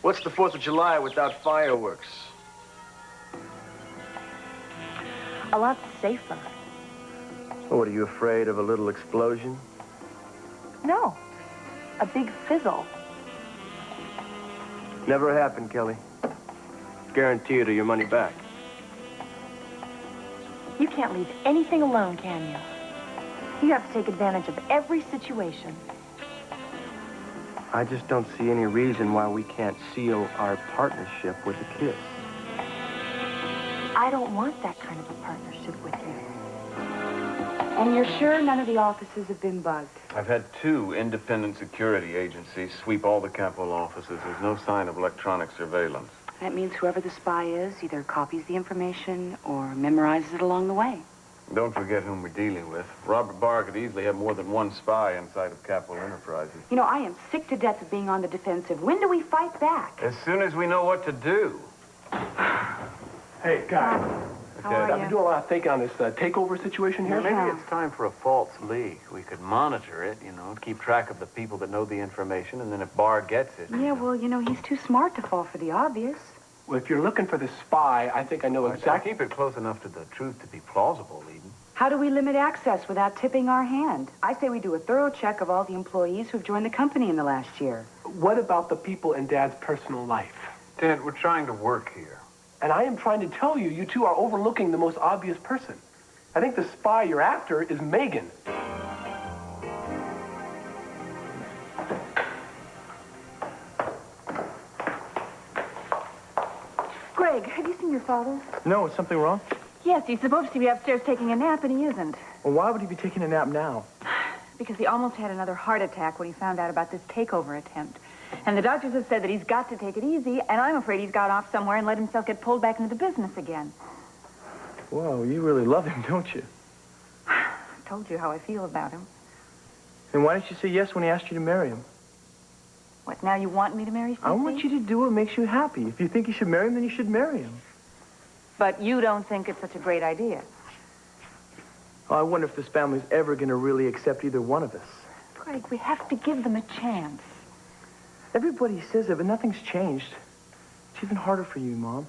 What's the 4th of July without fireworks? A lot safer. Oh, what, are you afraid of a little explosion? No, a big fizzle. Never happened, Kelly. Guarantee you your money back. You can't leave anything alone, can you? You have to take advantage of every situation. I just don't see any reason why we can't seal our partnership with a kiss. I don't want that kind of a partnership with you. And you're sure none of the offices have been bugged? I've had 2 independent security agencies sweep all the Capwell offices. There's no sign of electronic surveillance. That means whoever the spy is either copies the information or memorizes it along the way. Don't forget whom we're dealing with. Robert Barr could easily have more than 1 spy inside of Capwell Enterprises. You know, I am sick to death of being on the defensive. When do we fight back? As soon as we know what to do. Hey, guys. How are I've been doing a lot of thinking on this takeover situation here. Maybe it's time for a false leak. We could monitor it, you know, keep track of the people that know the information, and then if Barr gets it... Yeah, well, you know, he's too smart to fall for the obvious. Well, if you're looking for the spy, I think I know exactly... Keep it close enough to the truth to be plausible, Eden. How do we limit access without tipping our hand? I say we do a thorough check of all the employees who've joined the company in the last year. What about the people in Dad's personal life? Dad, we're trying to work here. And I am trying to tell you, you two are overlooking the most obvious person. I think the spy you're after is Méghan. Greg, have you seen your father? No, is something wrong? Yes, he's supposed to be upstairs taking a nap, and he isn't. Well, why would he be taking a nap now? Because he almost had another heart attack when he found out about this takeover attempt. And the doctors have said that he's got to take it easy, and I'm afraid he's got off somewhere and let himself get pulled back into the business again. Whoa, you really love him, don't you? I told you how I feel about him. And why didn't you say yes when he asked you to marry him? What, now you want me to marry СиСи? I want you to do what makes you happy. If you think you should marry him, then you should marry him. But you don't think it's such a great idea. Oh, I wonder if this family's ever going to really accept either one of us. Greg, we have to give them a chance. Everybody says it, but nothing's changed. It's even harder for you, Mom.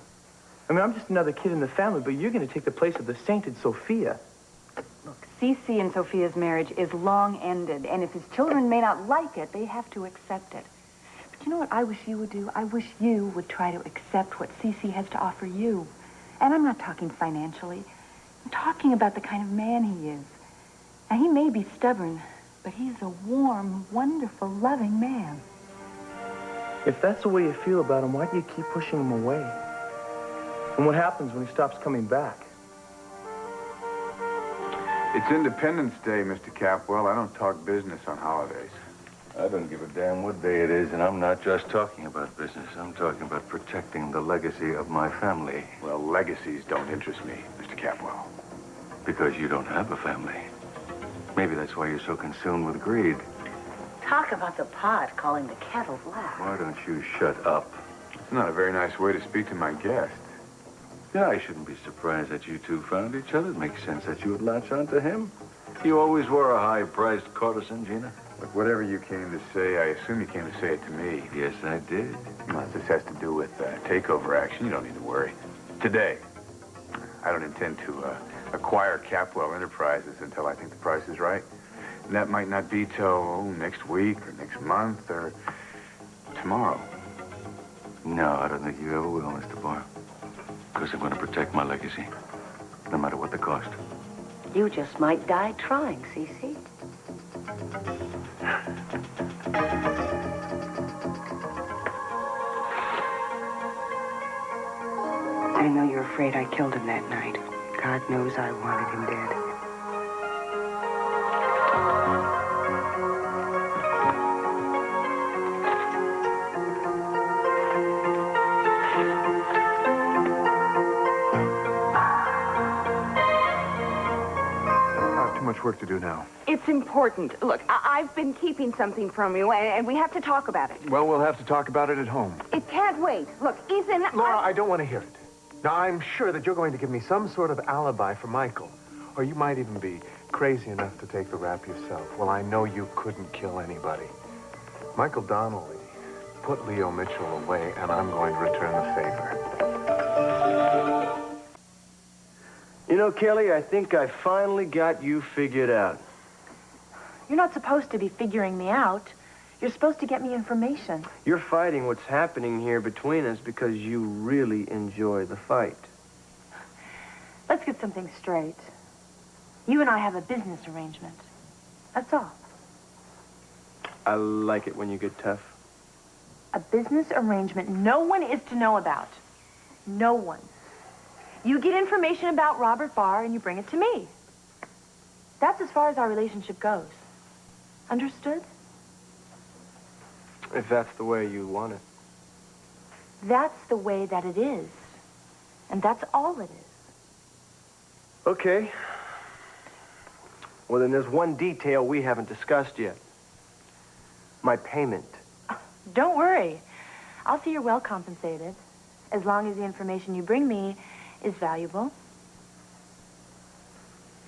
I mean, I'm just another kid in the family, but you're going to take the place of the sainted Sophia. Look, СиСi and Sophia's marriage is long ended, and if his children may not like it, they have to accept it. But you know what I wish you would do? I wish you would try to accept what СиСi has to offer you. And I'm not talking financially. I'm talking about the kind of man he is. Now, he may be stubborn, but he's a warm, wonderful, loving man. If that's the way you feel about him, why do you keep pushing him away? And what happens when he stops coming back? It's Independence Day, Mr. Capwell. I don't talk business on holidays. I don't give a damn what day it is, and I'm not just talking about business. I'm talking about protecting the legacy of my family. Well, legacies don't interest me, Mr. Capwell. Because you don't have a family. Maybe that's why you're so consumed with greed. Talk about the pot calling the kettle black. Why don't you shut up? It's not a very nice way to speak to my guest. Yeah, I shouldn't be surprised that you two found each other. It makes sense that you would latch onto him. You always were a high-priced courtesan, Gina. Look, whatever you came to say, I assume you came to say it to me. Yes, I did. Well, if this has to do with takeover action, you don't need to worry. Today, I don't intend to acquire Capwell Enterprises until I think the price is right. And that might not be till next week or next month or tomorrow. No, I don't think you ever will, Mr. Barr. Because I'm going to protect my legacy, no matter what the cost. You just might die trying, СиСi. I know you're afraid I killed him that night. God knows I wanted him dead. Much work to do now. It's important. Look, I've been keeping something from you, and we have to talk about it. Well, we'll have to talk about it at home. It can't wait. Look, Ethan... Laura, I don't want to hear it. Now, I'm sure that you're going to give me some sort of alibi for Michael. Or you might even be crazy enough to take the rap yourself. Well, I know you couldn't kill anybody. Michael Donnelly put Leo Mitchell away, and I'm going to return the favor. You know, Kelly, I think I finally got you figured out. You're not supposed to be figuring me out. You're supposed to get me information. You're fighting what's happening here between us because you really enjoy the fight. Let's get something straight. You and I have a business arrangement. That's all. I like it when you get tough. A business arrangement no one is to know about. No one. You get information about Robert Barr and you bring it to me. That's as far as our relationship goes. Understood? If that's the way you want it. That's the way that it is. And that's all it is. Okay. Well, then there's one detail we haven't discussed yet. My payment. Don't worry. I'll see you're well compensated. As long as the information you bring me is valuable.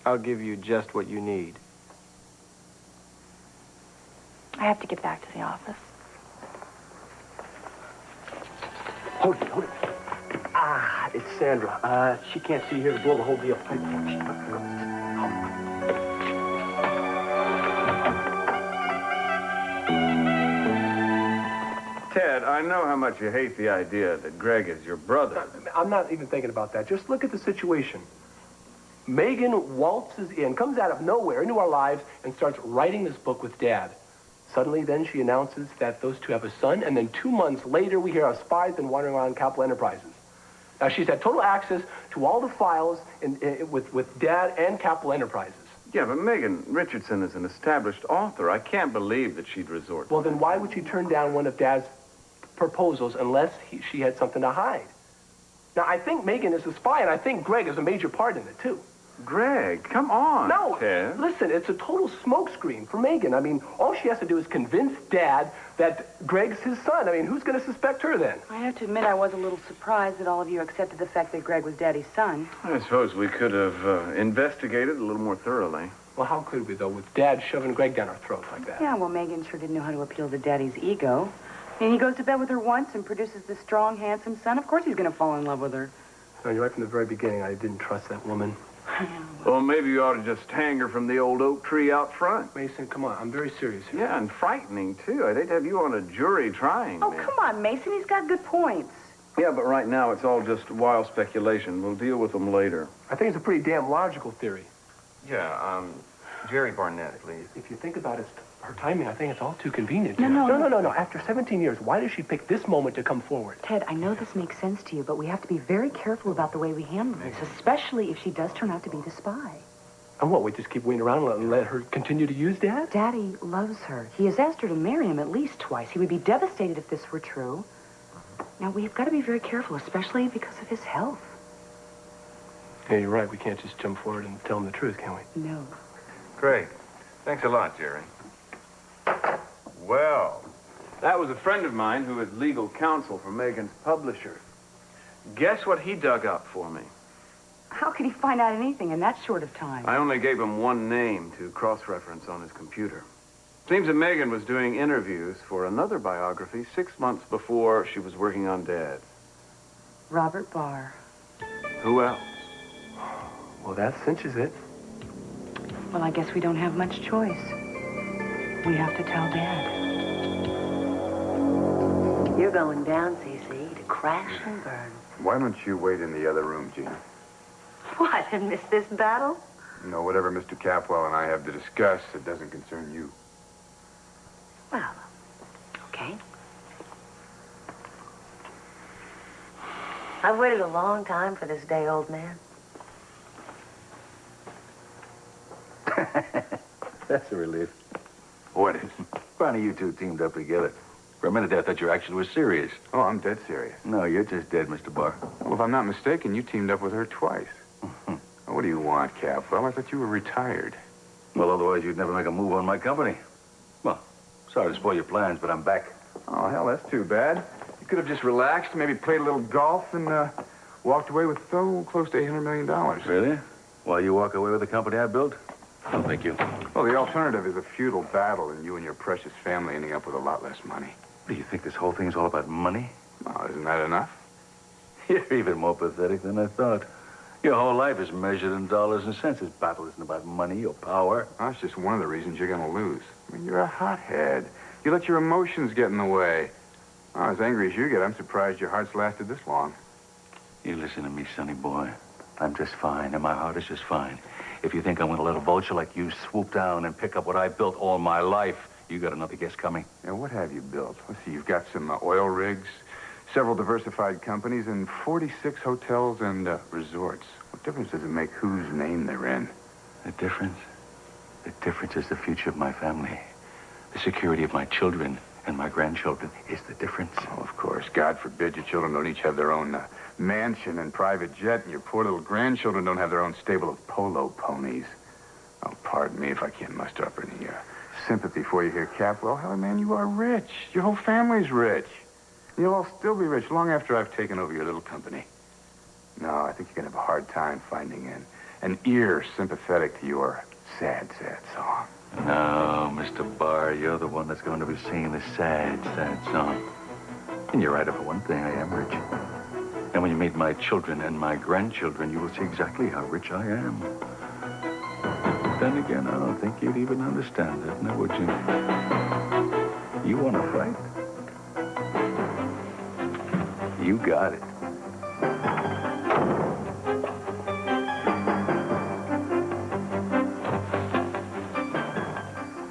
I'll give you just what you need. I have to get back to the office. Hold it, hold it. Ah, it's Sandra. She can't see you here to blow the whole deal. Ted, I know how much you hate the idea that Greg is your brother. I'm not even thinking about that. Just look at the situation. Megan waltzes in, comes out of nowhere into our lives, and starts writing this book with Dad. Suddenly, then, she announces that those two have a son, and then 2 months later, we hear our spies been wandering around Capwells Enterprises. Now, she's had total access to all the files with Dad and Capwells Enterprises. Yeah, but Megan Richardson is an established author. I can't believe that she'd resort to Well, then why would she turn down one of Dad's proposals unless she had something to hide? Now, I think Megan is a spy, and I think Greg is a major part in it, too. Greg, come on, No, Ted. listen, it's a total smokescreen for Megan. I mean, all she has to do is convince Dad that Greg's his son. I mean, who's going to suspect her then? I have to admit I was a little surprised that all of you accepted the fact that Greg was Daddy's son. I suppose we could have investigated a little more thoroughly. Well, how could we, though, with Dad shoving Greg down our throats like that? Yeah, well, Megan sure didn't know how to appeal to Daddy's ego. And he goes to bed with her once and produces this strong, handsome son. Of course he's going to fall in love with her. No, you're right from the very beginning. I didn't trust that woman. Well, maybe you ought to just hang her from the old oak tree out front. Mason, come on. I'm very serious here. Yeah, and frightening, too. I'd hate to have you on a jury trying Oh, me. come on, Mason. He's got good points. Yeah, but right now it's all just wild speculation. We'll deal with them later. I think it's a pretty damn logical theory. Yeah, Jerry Barnett, please. If you think about it, her timing, I think it's all too convenient. No. After 17 years, why does she pick this moment to come forward? Ted, I know this makes sense to you, but we have to be very careful about the way we handle this, especially if she does turn out to be the spy. And what, we just keep waiting around and let her continue to use Dad? Daddy loves her. He has asked her to marry him at least twice. He would be devastated if this were true. Now, we've got to be very careful, especially because of his health. Yeah, you're right. We can't just jump forward and tell him the truth, can we? No. Great. Thanks a lot, Jerry. Well, That was a friend of mine who is legal counsel for Megan's publisher. Guess what he dug up for me? How could he find out anything in that short of time? I only gave him one name to cross-reference on his computer. Seems that Megan was doing interviews for another biography 6 months before she was working on Dad's. Robert Barr. Who else? Well, that cinches it. Well, I guess we don't have much choice. We have to tell Dad. You're going down, СиСи, to crash and burn. Why don't you wait in the other room, Gina? What, and miss this battle? No, whatever Mr. Capwell and I have to discuss, it doesn't concern you. Well, okay. I've waited a long time for this day, old man. That's a relief. What is? Funny you two teamed up together. For a minute there, I thought your action was serious. Oh, I'm dead serious. No, you're just dead, Mr. Barr. Well, if I'm not mistaken, you teamed up with her twice. What do you want, Capwell? I thought you were retired. Well, otherwise you'd never make a move on my company. Well, sorry to spoil your plans, but I'm back. Oh, hell, that's too bad. You could have just relaxed, maybe played a little golf, and walked away with close to $800 million. Really? While you walk away with the company I built? No, thank you. Well, the alternative is a feudal battle and you and your precious family ending up with a lot less money. Do you think this whole thing's all about money? Well, isn't that enough? You're even more pathetic than I thought. Your whole life is measured in dollars and cents. This battle isn't about money or power. Well, that's just one of the reasons you're going to lose. I mean, you're a hothead. You let your emotions get in the way. Oh, as angry as you get, I'm surprised your heart's lasted this long. You listen to me, sonny boy. I'm just fine, and my heart is just fine. If you think I'm going to let a vulture like you swoop down and pick up what I built all my life, you got another guess coming. Now, what have you built? Let's see, you've got some oil rigs, several diversified companies, and 46 hotels and resorts. What difference does it make whose name they're in? The difference? The difference is the future of my family. The security of my children and my grandchildren is the difference. Oh, of course. God forbid your children don't each have their own mansion and private jet, and your poor little grandchildren don't have their own stable of polo ponies. Oh, pardon me if I can't muster up any sympathy for you here, Capwell. Hell, man, you are rich. Your whole family's rich. And you'll all still be rich long after I've taken over your little company. No, I think you're going to have a hard time finding an ear sympathetic to your sad, sad song. No, Mr. Barr, you're the one that's going to be singing the sad, sad song. And you're right about one thing, I am rich. And when you meet my children and my grandchildren, you will see exactly how rich I am. But then again, I don't think you'd even understand it, now would you? You want to fight? You got it.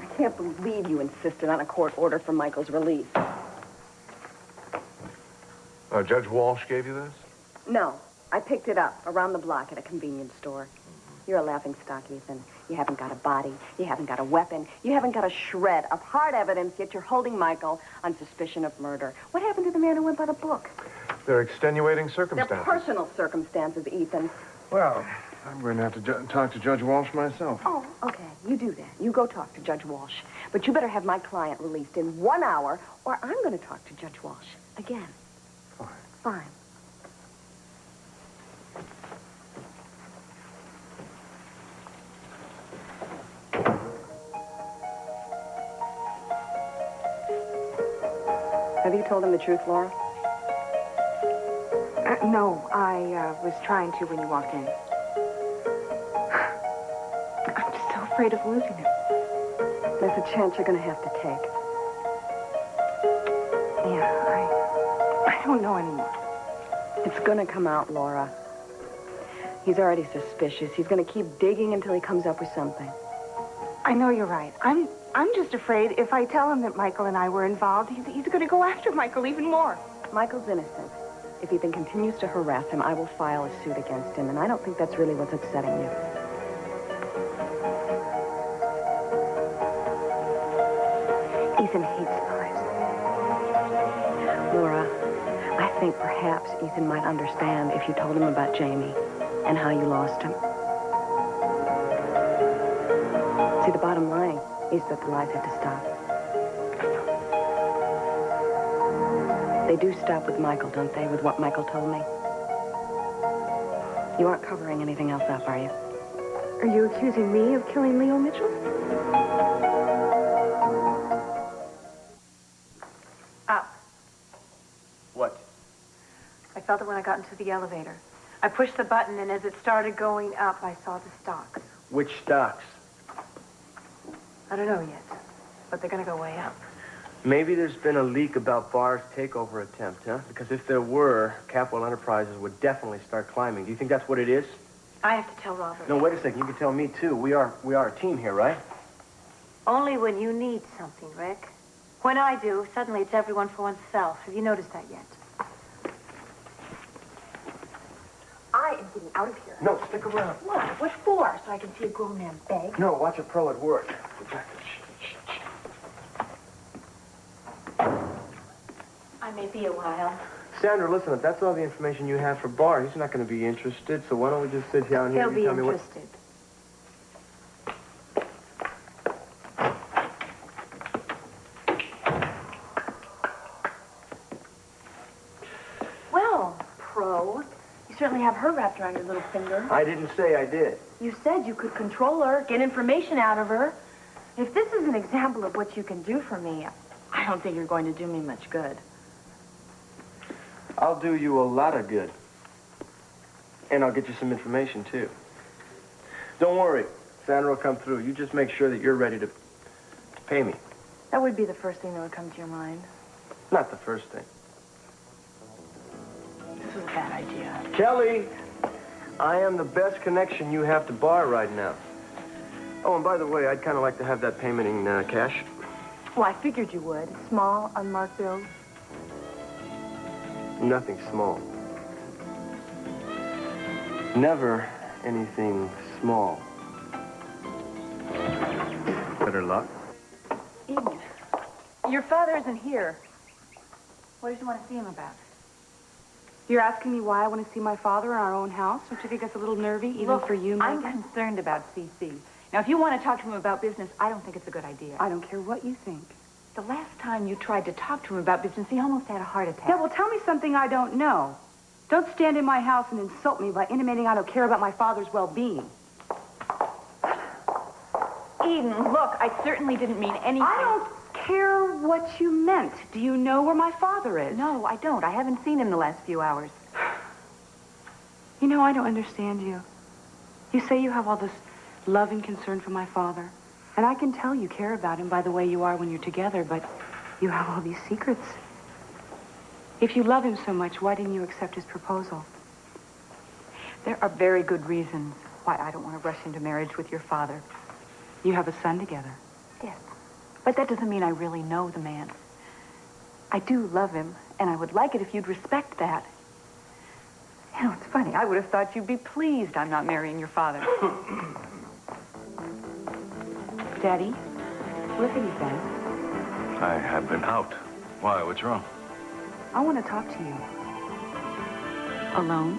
I can't believe you insisted on a court order for Michael's release. Judge Walsh gave you this? No, I picked it up around the block at a convenience store. You're a laughingstock, Ethan. You haven't got a body. You haven't got a weapon. You haven't got a shred of hard evidence, yet you're holding Michael on suspicion of murder. What happened to the man who went by the book? They're extenuating circumstances. They're personal circumstances, Ethan. Well, I'm going to have to talk to Judge Walsh myself. Oh, okay. You do that. You go talk to Judge Walsh. But you better have my client released in 1 hour, or I'm going to talk to Judge Walsh again. Fine. Fine. Have you told him the truth, Laura? No, I was trying to when you walked in. I'm just so afraid of losing him. There's a chance you're going to have to take. Yeah, I don't know anymore. It's going to come out, Laura. He's already suspicious. He's going to keep digging until he comes up with something. I know you're right. I'm just afraid if I tell him that Michael and I were involved, he's going to go after Michael even more. Michael's innocent. If Ethan continues to harass him, I will file a suit against him, and I don't think that's really what's upsetting you. Ethan hates spies. Laura, I think perhaps Ethan might understand if you told him about Jamie and how you lost him. See, the bottom line is that the lies had to stop. They do stop with Michael, don't they, with what Michael told me? You aren't covering anything else up, are you? Are you accusing me of killing Leo Mitchell? Up. What? I felt it when I got into the elevator. I pushed the button, and as it started going up, I saw the stocks. Which stocks? I don't know yet, but they're going to go way up. Maybe there's been a leak about Barr's takeover attempt, huh? Because if there were, Capwell Enterprises would definitely start climbing. Do you think that's what it is? I have to tell Robert. No, wait a second. You can tell me, too. We are a team here, right? Only when you need something, Rick. When I do, suddenly it's everyone for oneself. Have you noticed that yet? I am getting out of here. No, stick around. What? What for? So I can see a grown man beg? No, watch a pro at work. I may be a while. Sandra, listen, if that's all the information you have for Barr, he's not going to be interested, so why don't we just sit down here He'll and be tell me what... interested. Well, Pro, you certainly have her wrapped around your little finger. I didn't say I did. You said you could control her, get information out of her. If this is an example of what you can do for me, I don't think you're going to do me much good. I'll do you a lot of good. And I'll get you some information, too. Don't worry. Sandra will come through. You just make sure that you're ready to pay me. That would be the first thing that would come to your mind. Not the first thing. This is a bad idea. Kelly, I am the best connection you have to Barr right now. Oh, and by the way, I'd kind of like to have that payment in cash. Well, I figured you would. Small, unmarked bills. Nothing small. Never anything small. Better luck. Eden, your father isn't here. What did you want to see him about? You're asking me why I want to see my father in our own house? Don't you think that's a little nervy, even for you, Méghan? I'm concerned about СиСи. Now, if you want to talk to him about business, I don't think it's a good idea. I don't care what you think. The last time you tried to talk to him about business, he almost had a heart attack. Yeah, well, tell me something I don't know. Don't stand in my house and insult me by intimating I don't care about my father's well-being. Eden, look, I certainly didn't mean anything. I don't care what you meant. Do you know where my father is? No, I don't. I haven't seen him the last few hours. You know, I don't understand you. You say you have all this love and concern for my father. And I can tell you care about him by the way you are when you're together, but you have all these secrets. If you love him so much, why didn't you accept his proposal? There are very good reasons why I don't want to rush into marriage with your father. You have a son together. Yes, but that doesn't mean I really know the man. I do love him, and I would like it if you'd respect that. You know, it's funny. I would have thought you'd be pleased I'm not marrying your father. Daddy, where have you been? I have been out. Why? What's wrong? I want to talk to you. Alone?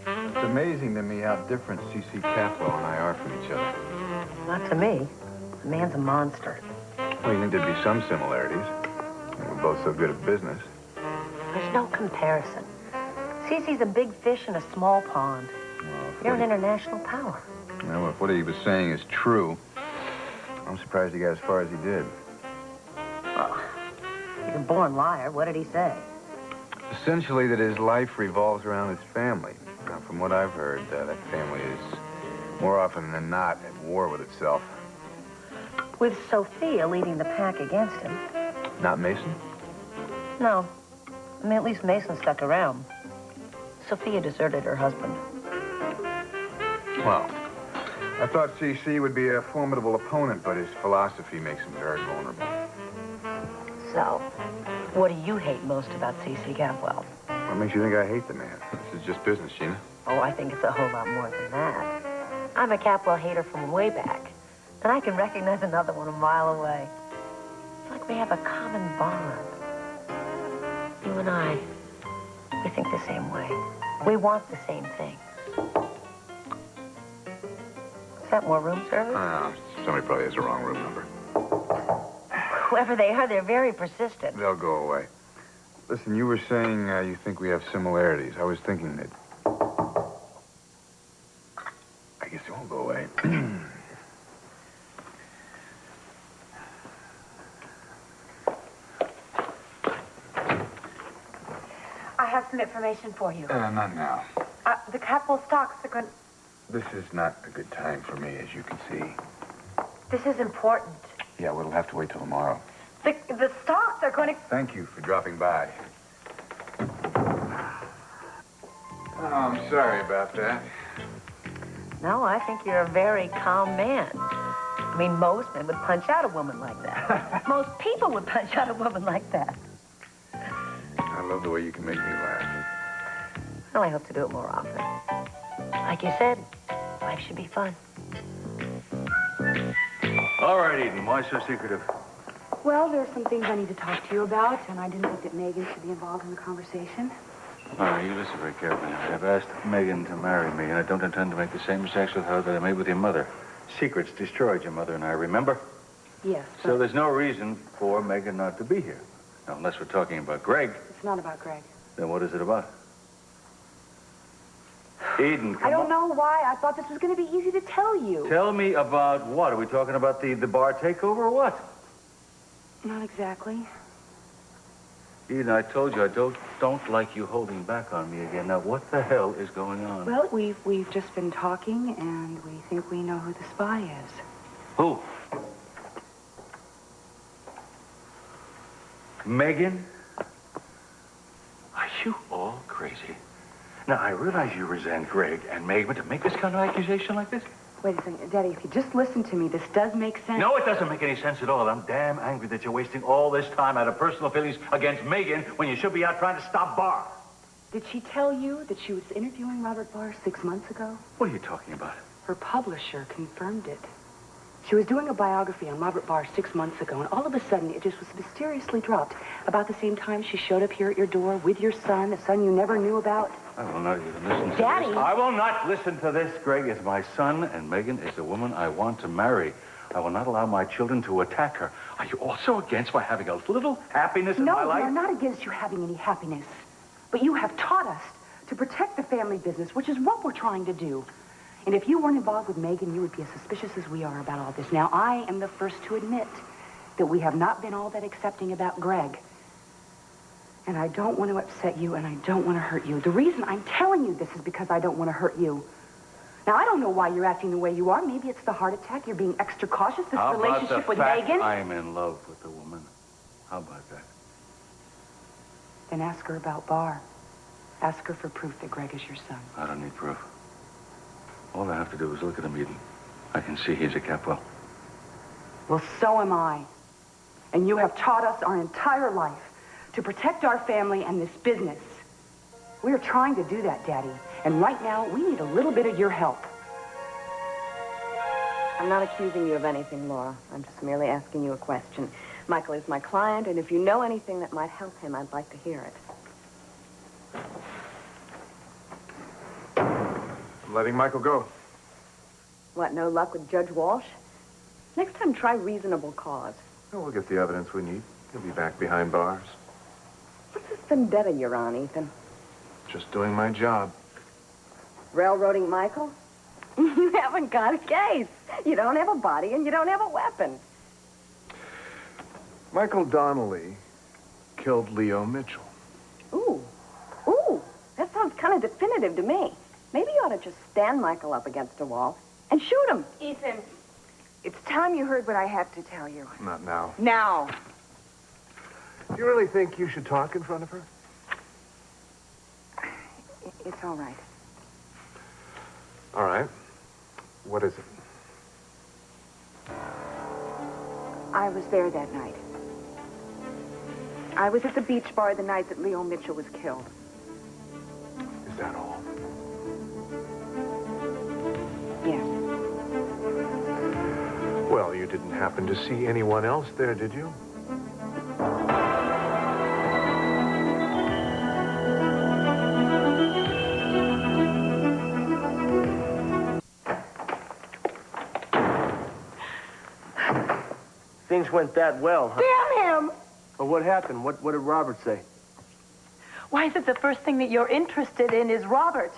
It's amazing to me how different СиСи Capwell and I are from each other. Not to me. The man's a monster. Well, you think there'd be some similarities. We're both so good at business. There's no comparison. СиСi's a big fish in a small pond. Well, You're an international power. Well, if what he was saying is true, I'm surprised he got as far as he did. Well, he's a born liar. What did he say? Essentially that his life revolves around his family. Now, from what I've heard, that family is more often than not at war with itself. With Sophia leading the pack against him. Not Meyson? No. I mean, at least Meyson stuck around. Sophia deserted her husband. Well, I thought СиСi would be a formidable opponent, but his philosophy makes him very vulnerable. So, what do you hate most about СиСi Capwell? What makes you think I hate the man? This is just business, Gina. Oh, I think it's a whole lot more than that. I'm a Capwell hater from way back, and I can recognize another one a mile away. It's like we have a common bond. You and I, we think the same way. We want the same things. Is that more room service? Somebody probably has the wrong room number. Whoever they are, they're very persistent. They'll go away. Listen, you were saying you think we have similarities. I was thinking that... I guess it won't go away. I have some information for you. Not now. The Capwell stocks are going... This is not a good time for me, as you can see. This is important. Yeah, well, it'll have to wait till tomorrow. The stocks are going to... Thank you for dropping by. Oh, I'm sorry about that. No, I think you're a very calm man. I mean, most men would punch out a woman like that. Most people would punch out a woman like that. I love the way you can make me laugh. Well, I hope to do it more often. Like you said, life should be fun. All right, Eden, why so secretive? Well, there are some things I need to talk to you about, and I didn't think that Méghan should be involved in the conversation. All right, you listen very carefully. I've asked Méghan to marry me, and I don't intend to make the same mistakes with her that I made with your mother. Secrets destroyed your mother and I, remember? Yes, but... So there's no reason for Méghan not to be here. Now, unless we're talking about Greg. It's not about Greg. Then what is it about? Eden, come I don't on. know why. I thought this was going to be easy to tell you. Tell me about what? Are we talking about the bar takeover or what? Not exactly. Eden, I told you I don't like you holding back on me again. Now, what the hell is going on? Well, we've just been talking, and we think we know who the spy is. Who? Megan? Are you all crazy? Now, I realize you resent Greg and Meg, but to make this kind of accusation like this? Wait a second. Daddy, if you just listen to me, this does make sense. No, it doesn't make any sense at all. I'm damn angry that you're wasting all this time out of personal feelings against Megan when you should be out trying to stop Barr. Did she tell you that she was interviewing Robert Barr 6 months ago? What are you talking about? Her publisher confirmed it. She was doing a biography on Robert Barr 6 months ago, and all of a sudden, it just was mysteriously dropped. About the same time, she showed up here at your door with your son, a son you never knew about. I will not even listen to Daddy! this. I will not listen to this. Greg is my son, and Megan is the woman I want to marry. I will not allow my children to attack her. Are you also against my having a little happiness in my life? No, we're not against you having any happiness. But you have taught us to protect the family business, which is what we're trying to do. And if you weren't involved with Megan, you would be as suspicious as we are about all this. Now, I am the first to admit that we have not been all that accepting about Greg. And I don't want to upset you, and I don't want to hurt you. The reason I'm telling you this is because I don't want to hurt you. Now, I don't know why you're acting the way you are. Maybe it's the heart attack. You're being extra cautious. This relationship with Megan. I am in love with the woman. How about that? Then ask her about Barr. Ask her for proof that Greg is your son. I don't need proof. All I have to do is look at him, Eden. I can see he's a Capwell. Well, so am I. And you have taught us our entire life to protect our family and this business. We are trying to do that, Daddy. And right now, we need a little bit of your help. I'm not accusing you of anything, Laura. I'm just merely asking you a question. Michael is my client, and if you know anything that might help him, I'd like to hear it. I'm letting Michael go. What, no luck with Judge Walsh? Next time, try reasonable cause. Well, we'll get the evidence we need. He'll be back behind bars. What's this vendetta you're on, Ethan? Just doing my job. Railroading Michael? You haven't got a case. You don't have a body, and you don't have a weapon. Michael Donnelly killed Leo Mitchell. Ooh. That sounds kind of definitive to me. Maybe you ought to just stand Michael up against a wall and shoot him. Ethan, it's time you heard what I have to tell you. Not now. Now. You really think you should talk in front of her? It's all right. All right. What is it? I was there that night. I was at the beach bar the night that Leo Mitchell was killed. Is that all? Yes. Well, you didn't happen to see anyone else there, did you? Things went that well, huh? Damn him! Well, what happened? What did Robert say? Why is it the first thing that you're interested in is Robert?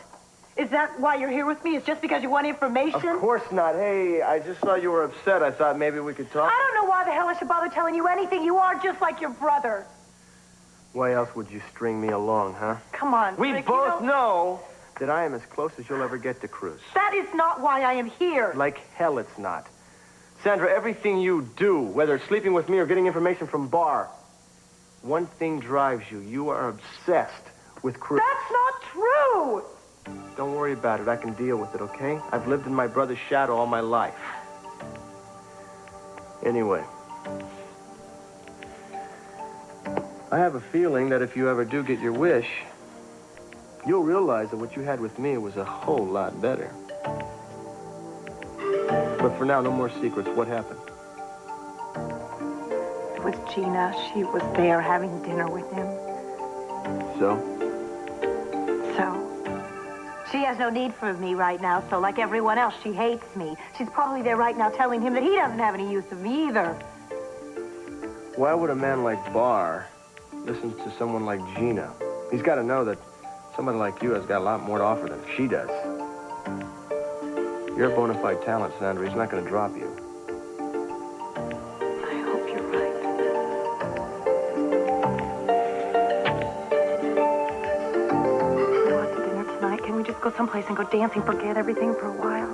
Is that why you're here with me? It's just because you want information? Of course not. Hey, I just saw you were upset. I thought maybe we could talk. I don't know why the hell I should bother telling you anything. You are just like your brother. Why else would you string me along, huh? Come on, We Rick, both you know that I am as close as you'll ever get to Cruz. that is not why I am here. Like hell it's not. Sandra, everything you do, whether it's sleeping with me or getting information from Barr, one thing drives you. You are obsessed with Cruz. That's not true! Don't worry about it. I can deal with it, okay? I've lived in my brother's shadow all my life. Anyway, I have a feeling that if you ever do get your wish, you'll realize that what you had with me was a whole lot better. But for now, no more secrets. What happened? It was Gina. She was there having dinner with him. So? She has no need for me right now, so like everyone else, she hates me. She's probably there right now telling him that he doesn't have any use of me either. Why would a man like Barr listen to someone like Gina? He's got to know that somebody like you has got a lot more to offer than she does. You're a bona fide talent, Sandra. He's not going to drop you. I hope you're right. You want to dinner tonight? Can we just go someplace and go dancing, forget everything for a while?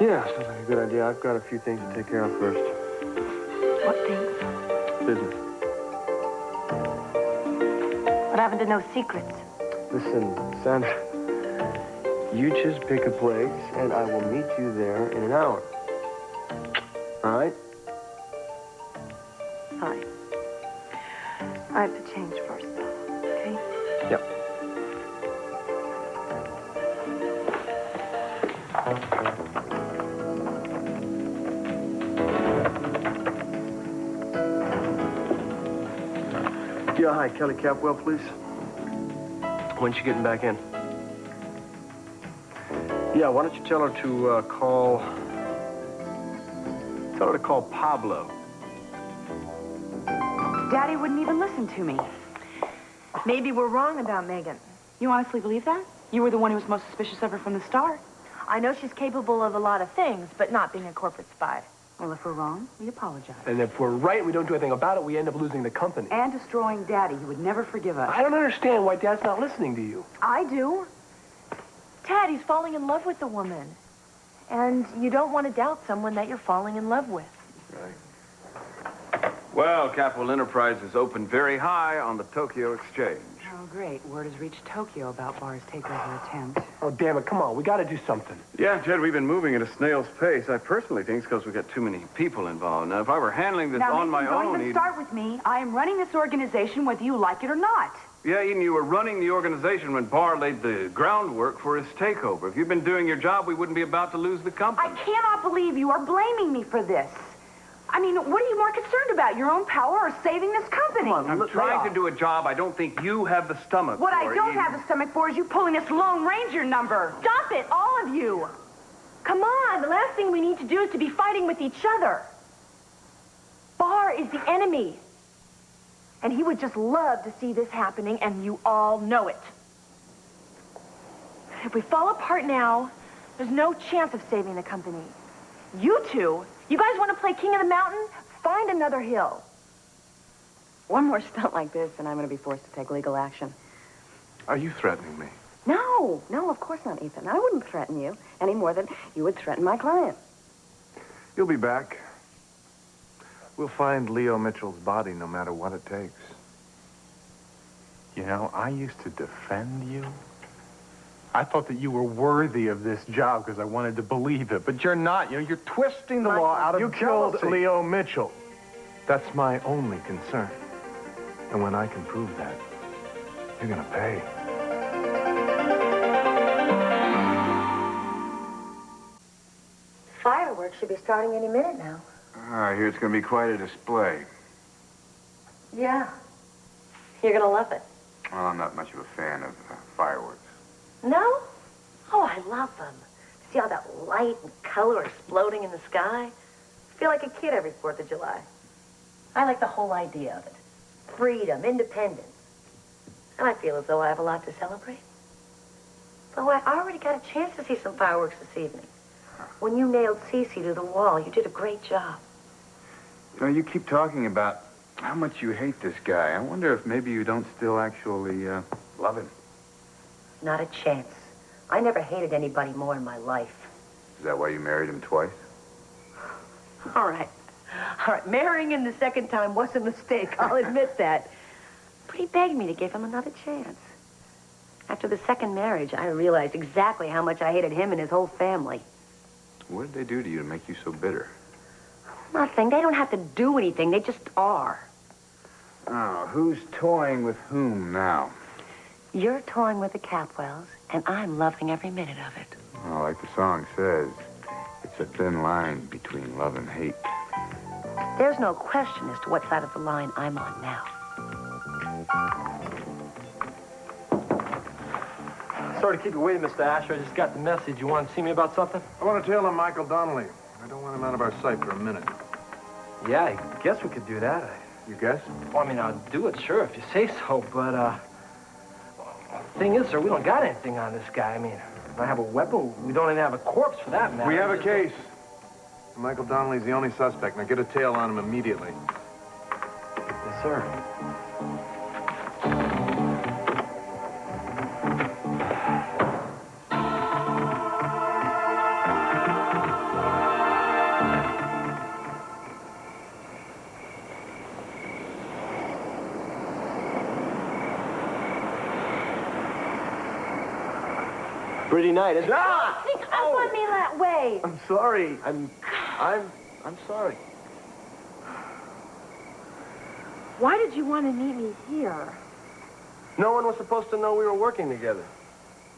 Yeah, sounds like a good idea. I've got a few things to take care of first. What things? Business. What happened to no secrets? Listen, Sandra, you just pick a place, and I will meet you there in an hour. All right? Fine. I have to change first, though, okay? Yep. Yeah, hi, Kelly Capwell, please. When's she getting back in? Yeah, why don't you tell her to tell her to call Pablo. Daddy wouldn't even listen to me. Maybe we're wrong about Méghan. You honestly believe that? You were the one who was most suspicious of her from the start. I know she's capable of a lot of things, but not being a corporate spy. Well, if we're wrong, we apologize. And if we're right, we don't do anything about it, we end up losing the company. And destroying Daddy. He would never forgive us. I don't understand why Dad's not listening to you. I do. Daddy's falling in love with the woman. And you don't want to doubt someone that you're falling in love with. Right. Well, Capwell Enterprises opened very high on the Tokyo Exchange. Oh, great. Word has reached Tokyo about Barr's takeover attempt. Oh, damn it, come on, we gotta do something. Yeah, Jed, we've been moving at a snail's pace. I personally think it's because we've got too many people involved. Now, if I were handling this on my own... Don't even start with me. I am running this organization whether you like it or not. Yeah, Eden, you were running the organization when Barr laid the groundwork for his takeover. If you'd been doing your job, we wouldn't be about to lose the company. I cannot believe you are blaming me for this. I mean, what are you more concerned about, your own power or saving this company? Come on, I'm trying to do a job I don't think you have the stomach What for. I don't have the stomach for is you pulling this Lone Ranger number. Stop it, all of you. Come on, the last thing we need to do is to be fighting with each other. Barr is the enemy. And he would just love to see this happening, and you all know it. If we fall apart now, there's no chance of saving the company. You two, you guys want to play King of the Mountain? Find another hill. One more stunt like this, and I'm going to be forced to take legal action. Are you threatening me? No, of course not, Ethan. I wouldn't threaten you any more than you would threaten my client. You'll be back. We'll find Leo Mitchell's body no matter what it takes. You know, I used to defend you. I thought that you were worthy of this job because I wanted to believe it, but you're not. You know, you're twisting the law out of jealousy. You killed Leo Mitchell. That's my only concern. And when I can prove that, you're gonna pay. Fireworks should be starting any minute now. I hear it's going to be quite a display. Yeah. You're gonna love it. Well, I'm not much of a fan of fireworks. No? Oh, I love them. See all that light and color exploding in the sky? I feel like a kid every 4th of July. I like the whole idea of it. Freedom, independence. And I feel as though I have a lot to celebrate. Though I already got a chance to see some fireworks this evening. When you nailed СиСи to the wall, you did a great job. You know, you keep talking about how much you hate this guy. I wonder if maybe you don't still actually love him. Not a chance. I never hated anybody more in my life. Is that why you married him twice? All right. Marrying him the second time was a mistake. I'll admit that. But he begged me to give him another chance. After the second marriage, I realized exactly how much I hated him and his whole family. What did they do to you to make you so bitter? Nothing. They don't have to do anything. They just are. Oh, who's toying with whom now? You're toying with the Capwells, and I'm loving every minute of it. Well, like the song says, it's a thin line between love and hate. There's no question as to what side of the line I'm on now. Sorry to keep you waiting, Mr. Asher. I just got the message. You want to see me about something? I want to tail on Michael Donnelly. I don't want him out of our sight for a minute. Yeah, I guess we could do that. You guess? Well, I mean, I'll do it, sure, if you say so, but, thing is, sir, we don't got anything on this guy. I mean, If I have a weapon, we don't even have a corpse for that matter. We have a case. Michael Donnelly's the only suspect. Now get a tail on him immediately. Yes, sir. Pretty night, isn't it? Ah! Sneak up on me that way. I'm sorry. I'm sorry. Why did you want to meet me here? No one was supposed to know we were working together.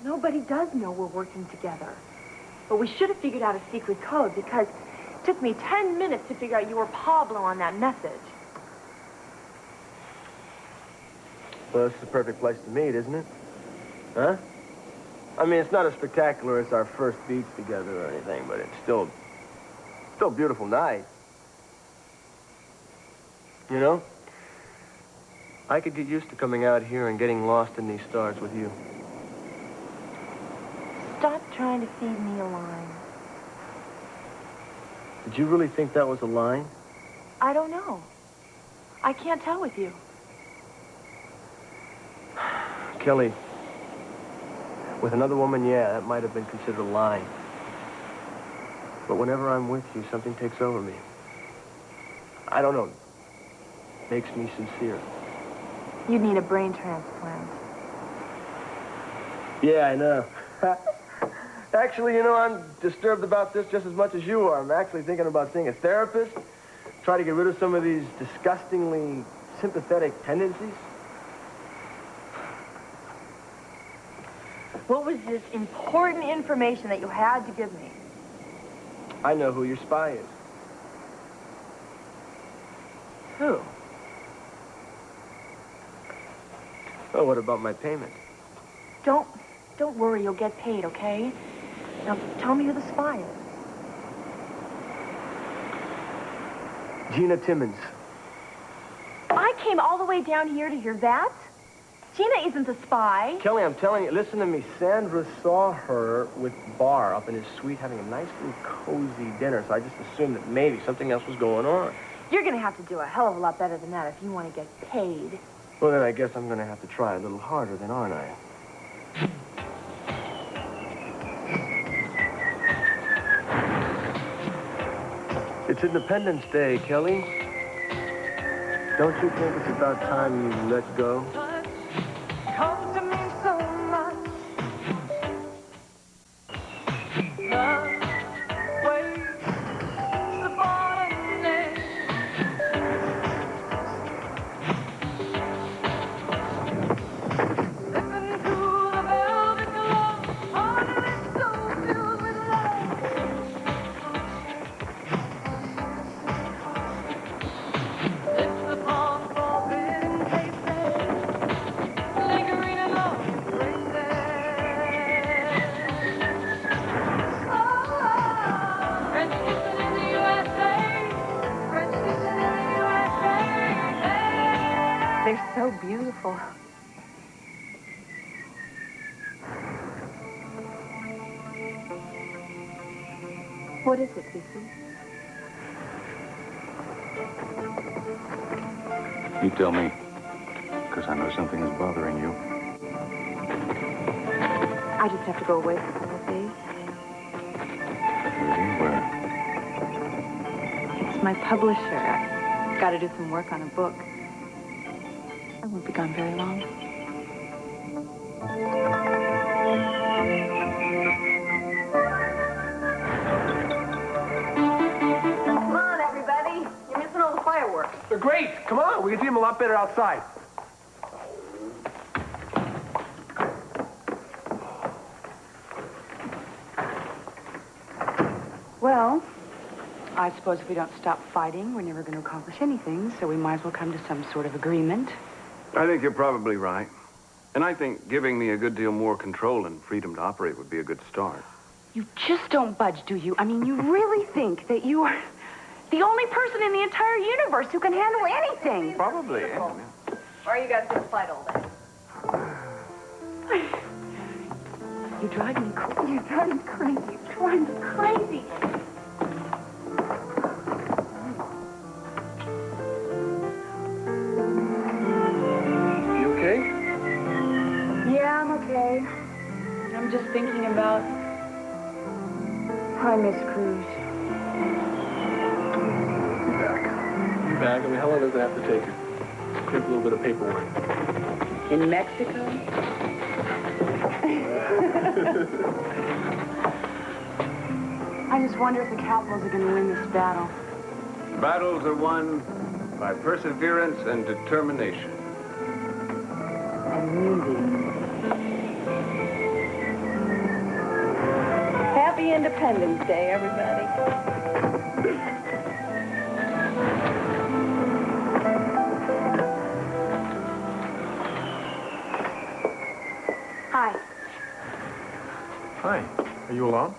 Nobody does know we're working together. But we should have figured out a secret code because it took me 10 minutes to figure out you were Pablo on that message. Well, this is the perfect place to meet, isn't it? Huh? I mean, it's not as spectacular as our first beats together or anything, but it's still a beautiful night. You know? I could get used to coming out here and getting lost in these stars with you. Stop trying to feed me a line. Did you really think that was a line? I don't know. I can't tell with you. Kelly, with another woman, yeah, that might have been considered a line. But whenever I'm with you, something takes over me. I don't know. Makes me sincere. You'd need a brain transplant. Yeah, I know. Actually, you know, I'm disturbed about this just as much as you are. I'm actually thinking about seeing a therapist, try to get rid of some of these disgustingly sympathetic tendencies. What was this important information that you had to give me? I know who your spy is. Who? Oh, what about my payment? Don't worry, you'll get paid, okay? Now, tell me who the spy is. Gina Timmons. I came all the way down here to hear that? Gina isn't the spy. Kelly, I'm telling you, listen to me. Sandra saw her with Barr up in his suite having a nice little cozy dinner, so I just assumed that maybe something else was going on. You're going to have to do a hell of a lot better than that if you want to get paid. Well, then I guess I'm going to have to try a little harder then, aren't I? It's Independence Day, Kelly. Don't you think it's about time you let go? Comes to me so much. Love waits the bottomless. Slipping through the velvet glove, heart is so filled with love. Lips upon forbidden faces, lingering in love embraces. Oh, French kissing in the USA, French kissing in the USA. They're so beautiful. What is it, Sissy? You tell me, because I know something is bothering you. I just have to go away for a couple of days. Really? Where? It's my publisher. I've got to do some work on a book. I won't be gone very long. Come on, everybody. You're missing all the fireworks. They're great. Come on, we can see them a lot better outside. Well, I suppose if we don't stop fighting, we're never going to accomplish anything, so we might as well come to some sort of agreement. I think you're probably right. And I think giving me a good deal more control and freedom to operate would be a good start. You just don't budge, do you? I mean, you really think that you are the only person in the entire universe who can handle anything? Probably, yeah. Or are you guys going to fight all day? You drive me crazy. You drive me crazy. You drive me crazy. You okay? Yeah, I'm okay. I'm just thinking about how I miss Cruz. Be back. I mean, how long does it have to take you? Take a little bit of paperwork. In Mexico? I just wonder if the Capwells are going to win this battle. Battles are won by perseverance and determination. Happy Independence Day, everybody. Hi. Hi. Are you alone?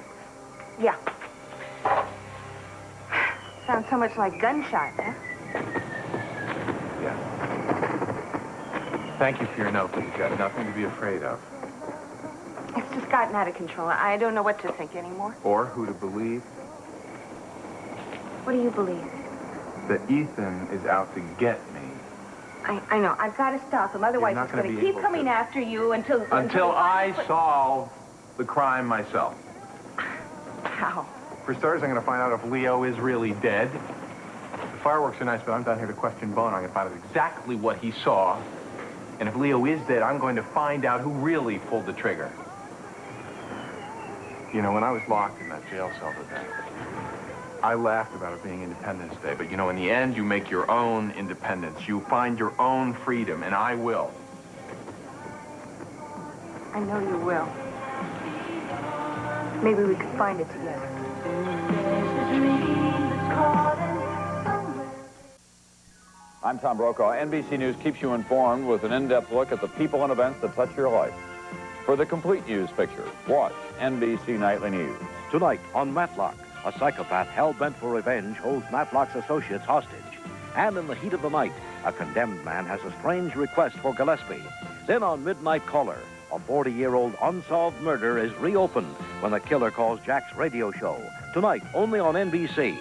Yeah. Sounds so much like gunshots, huh? Yeah. Thank you for your note, but you've got nothing to be afraid of. It's just gotten out of control. I don't know what to think anymore. Or who to believe. What do you believe? That Ethan is out to get me. I know. I've got to stop him. Otherwise, not he's gonna going to be keep able coming to. after you until Until he I finally solve the crime myself. How? For starters, I'm going to find out if Leo is really dead. The fireworks are nice, but I'm down here to question Bone. I'm going to find out exactly what he saw. And if Leo is dead, I'm going to find out who really pulled the trigger. You know, when I was locked in that jail cell today, I laughed about it being Independence Day, but you know, in the end, you make your own independence. You find your own freedom, and I will. I know you will. Maybe we could find it together. I'm Tom Brokaw. NBC News keeps you informed with an in-depth look at the people and events that touch your life. For the complete news picture, watch NBC Nightly News. Tonight on Matlock, a psychopath hell-bent for revenge holds Matlock's associates hostage. And in the heat of the night, a condemned man has a strange request for Gillespie. Then on Midnight Caller, a 40-year-old unsolved murder is reopened when the killer calls Jack's radio show. Tonight, only on NBC.